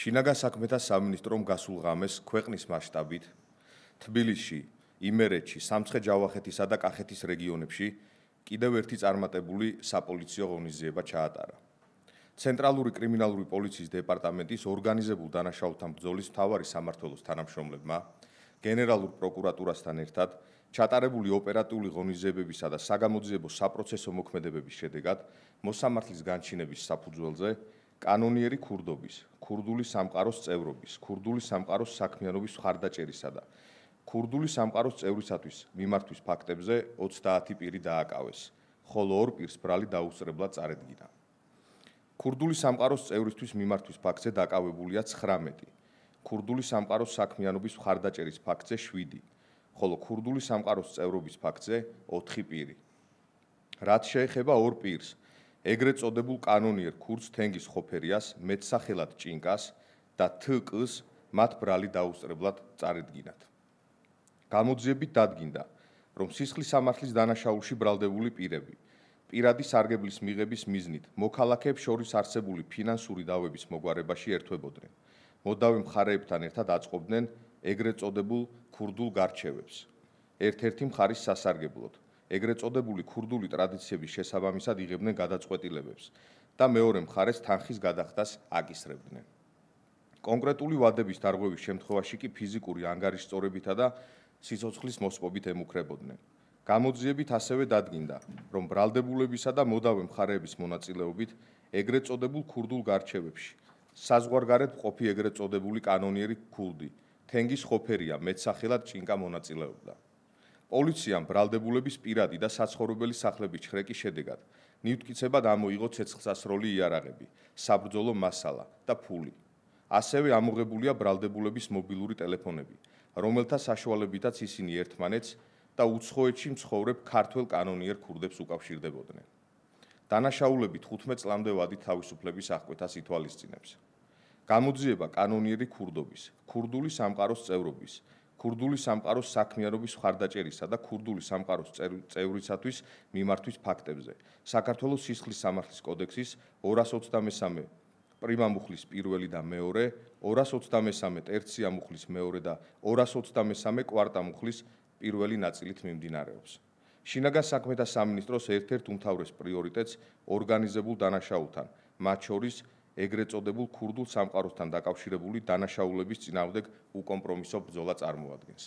შინაგან საქმეთა სამინისტრომ გასულ ღამეს ქვეყნის მასშტაბით თბილისში, იმერეთში, სამცხე-ჯავახეთისა და კახეთის რეგიონებში კიდევ ერთი წარმატებული საპოლიციო ღონისძიება ჩაატარა. ცენტრალური კრიმინალური პოლიციის დეპარტამენტის ორგანიზებულ დანაშაულთა ბრძოლის მთავარი სამმართველოს თანამშრომლებმა გენერალურ პროკურატურასთან ერთად ჩატარებული ოპერატიული ღონისძიებებისა და საგამოძიებო საპროცესო მოქმედებების შედეგად მოსამართლის განჩინების საფუძველზე კანონიერი ქურდობის, ქურდული სამყაროს წევრობის, ქურდული სამყაროს საქმიანობის მხარდაჭერისა და ქურდული სამყაროს წევრისათვის მიმართვის ფაქტებზე 30 პირი დააკავეს, ხოლო 2 პირს ბრალი დაუსწრებლად წარედგინა. ქურდული სამყაროს წევრისთვის მიმართვის ფაქტზე დაკავებულია 19, ქურდული სამყაროს საქმიანობის მხარდაჭერის ფაქტზე 7, ხოლო ქურდული სამყაროს წევრობის ფაქტზე 4 პირი. რაც შეეხება 2 პირს, ეგრეთ წოდებულ კანონიერ ქურდს თენგის ხოფერიას, მეტსახელად ჭინკას და თკ-ს მათ ბრალი დაუსწრებლად წარედგინათ. გამოძიებით დადგინდა, რომ სისხლის სამართლის დანაშაულში ბრალდებული პირები პირადი სარგებლის მიღების მიზნით მოქალაქეებს შორის არსებული ფინანსური დავების მოგვარებაში ერთვებოდნენ. მოდავე მხარეებთან ერთად აწყობდნენ ეგრეთ წოდებულ ქურდულ გარჩევებს. ერთ-ერთი მხარის სასარგებლოდ, ეგრეთ წოდებული ქურდული ტრადიციების შესაბამისად იღებდნენ გადაწყვეტილებებს და მეორე მხარეს თანხის გადახდას აკისრებდნენ. კონკრეტული ვადების დარღვევის შემთხვევაში კი ფიზიკური ანგარიშწორებითა და სიცოცხლის მოსპობით ემუქრებოდნენ. გამოძიებით ასევე დადგინდა, რომ ბრალდებულებისა და მოდავე მხარეების მონაწილეობით ეგრეთ წოდებულ ქურდულ გარჩევებში საზღვარგარეთ მყოფი ეგრეთ წოდებული კანონიერი ქურდი თენგის ხოფერია მეტსახელად ჭინკა მონაწილეობდა. პოლიციამ ბრალდებულების პირადი და საცხოვრებელი სახლების ჩხრეკის შედეგად მიუთკიცებად ამოიღო ცეცხლსასროლი იარაღები, საბრძოლო მასალა და ფული. ასევე ამოღებულია ბრალდებულების მობილური ტელეფონები, რომელთა საშუალებითაც ისინი ერთმანეთს და უცხოეთში მცხოვრებ ქართველ კანონიერ ქურდებს უკავშირდებოდნენ. დანაშაულები 15 წლამდე ვადით თავისუფლების აღკვეთას ითვალისწინებს. გამოძიება კანონიერი ქურდობის, ქურდული სამყაროს წევრობის, ქურდული სამყაროს საქმიანობის მხარდაჭერისა და ქურდული სამყაროს წევრისათვის მიმართვის ფაქტებზე საქართველოს სისხლის სამართლის კოდექსის 223 პრიმა მუხლის პირველი და მეორე, 223 ტერცია მუხლის მეორე და 223 კვარტა მუხლის პირველი ნაწილით მიმდინარეობს. შინაგან საქმეთა სამინისტროს ერთ-ერთ უმთავრეს პრიორიტეტს ორგანიზებულ დანაშაულთან, მათ შორის ეგრეთ წოდებულ ქურდულ სამყაროსთან დაკავშირებული დანაშაულების წინააღმდეგ უკომპრომისო ბრძოლა წარმოადგენს.